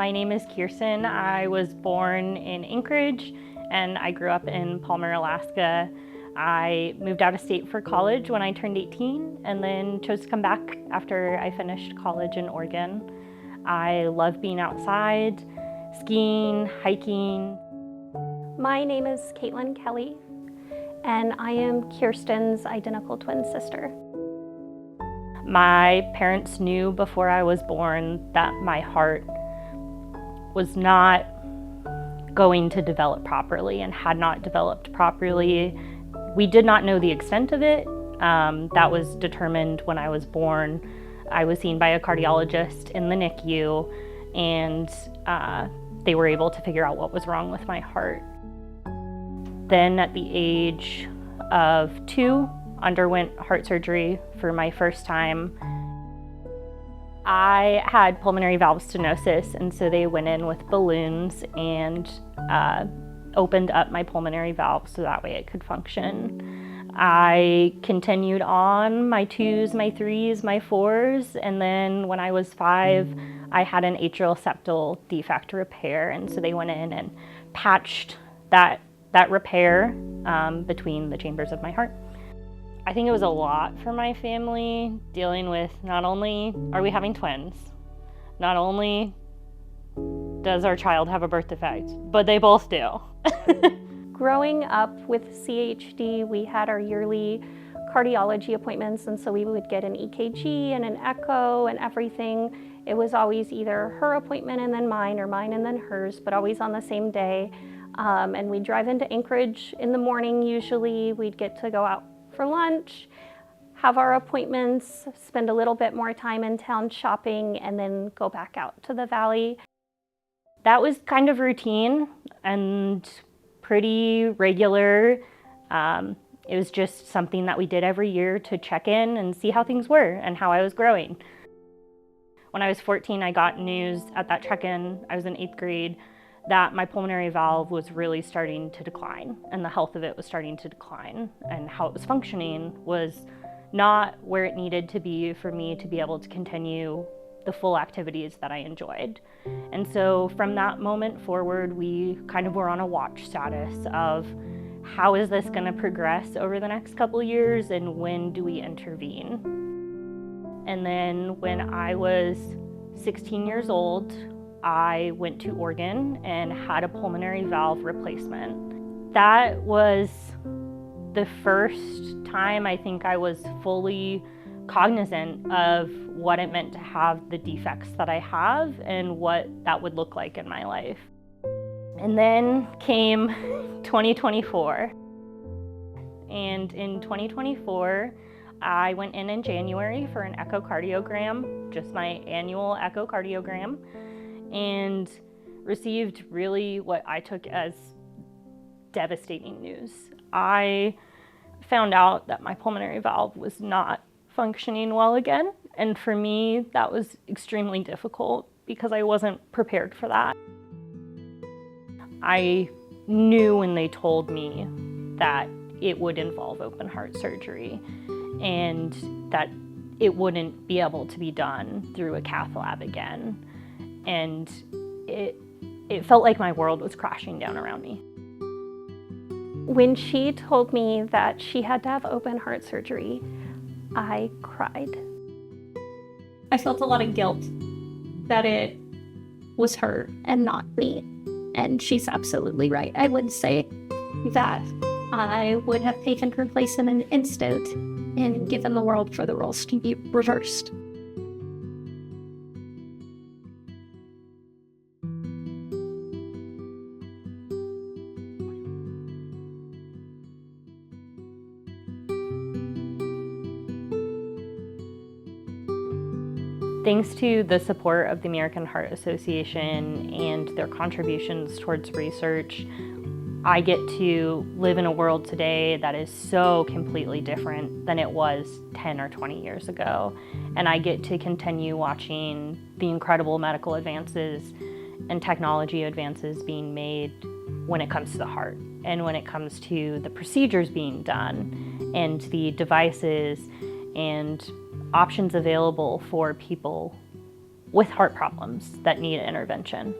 My name is Kyrstyn. I was born in Anchorage and I grew up in Palmer, Alaska. I moved out of state for college when I turned 18 and then chose to come back after I finished college in Oregon. I love being outside, skiing, hiking. My name is Kyrstyn Kelly and I am Kyrstyn's identical twin sister. My parents knew before I was born that my heart was not going to develop properly and had not developed properly. We did not know the extent of it. That was determined when I was born. I was seen by a cardiologist in the NICU, and they were able to figure out what was wrong with my heart. Then at the age of 2, underwent heart surgery for my first time. I had pulmonary valve stenosis, and so they went in with balloons and opened up my pulmonary valve so that way it could function. I continued on my 2s, my 3s, my 4s, and then when I was 5, I had an atrial septal defect repair, and so they went in and patched that repair between the chambers of my heart. I think it was a lot for my family, dealing with not only are we having twins, not only does our child have a birth defect, but they both do. Growing up with CHD, we had our yearly cardiology appointments, and so we would get an EKG and an echo and everything. It was always either her appointment and then mine, or mine and then hers, but always on the same day. And we'd drive into Anchorage in the morning usually. We'd get to go out for lunch, have our appointments, spend a little bit more time in town shopping, and then go back out to the valley. That was kind of routine and pretty regular. It was just something that we did every year to check in and see how things were and how I was growing. When I was 14, I got news at that check-in, I was in 8th grade, that my pulmonary valve was really starting to decline and the health of it was starting to decline, and how it was functioning was not where it needed to be for me to be able to continue the full activities that I enjoyed. And so from that moment forward, we kind of were on a watch status of how is this going to progress over the next couple of years and when do we intervene? And then when I was 16 years old, I went to Oregon and had a pulmonary valve replacement. That was the first time I think I was fully cognizant of what it meant to have the defects that I have and what that would look like in my life. And then came 2024. And in 2024, I went in January for an echocardiogram, just my annual echocardiogram, and received really what I took as devastating news. I found out that my pulmonary valve was not functioning well again, and for me that was extremely difficult because I wasn't prepared for that. I knew when they told me that it would involve open heart surgery and that it wouldn't be able to be done through a cath lab again. And it felt like my world was crashing down around me. When she told me that she had to have open heart surgery, I cried. I felt a lot of guilt that it was her and not me. And she's absolutely right. I would say that I would have taken her place in an instant and given the world for the roles to be reversed. Thanks to the support of the American Heart Association and their contributions towards research, I get to live in a world today that is so completely different than it was 10 or 20 years ago. And I get to continue watching the incredible medical advances and technology advances being made when it comes to the heart and when it comes to the procedures being done and the devices and options available for people with heart problems that need intervention.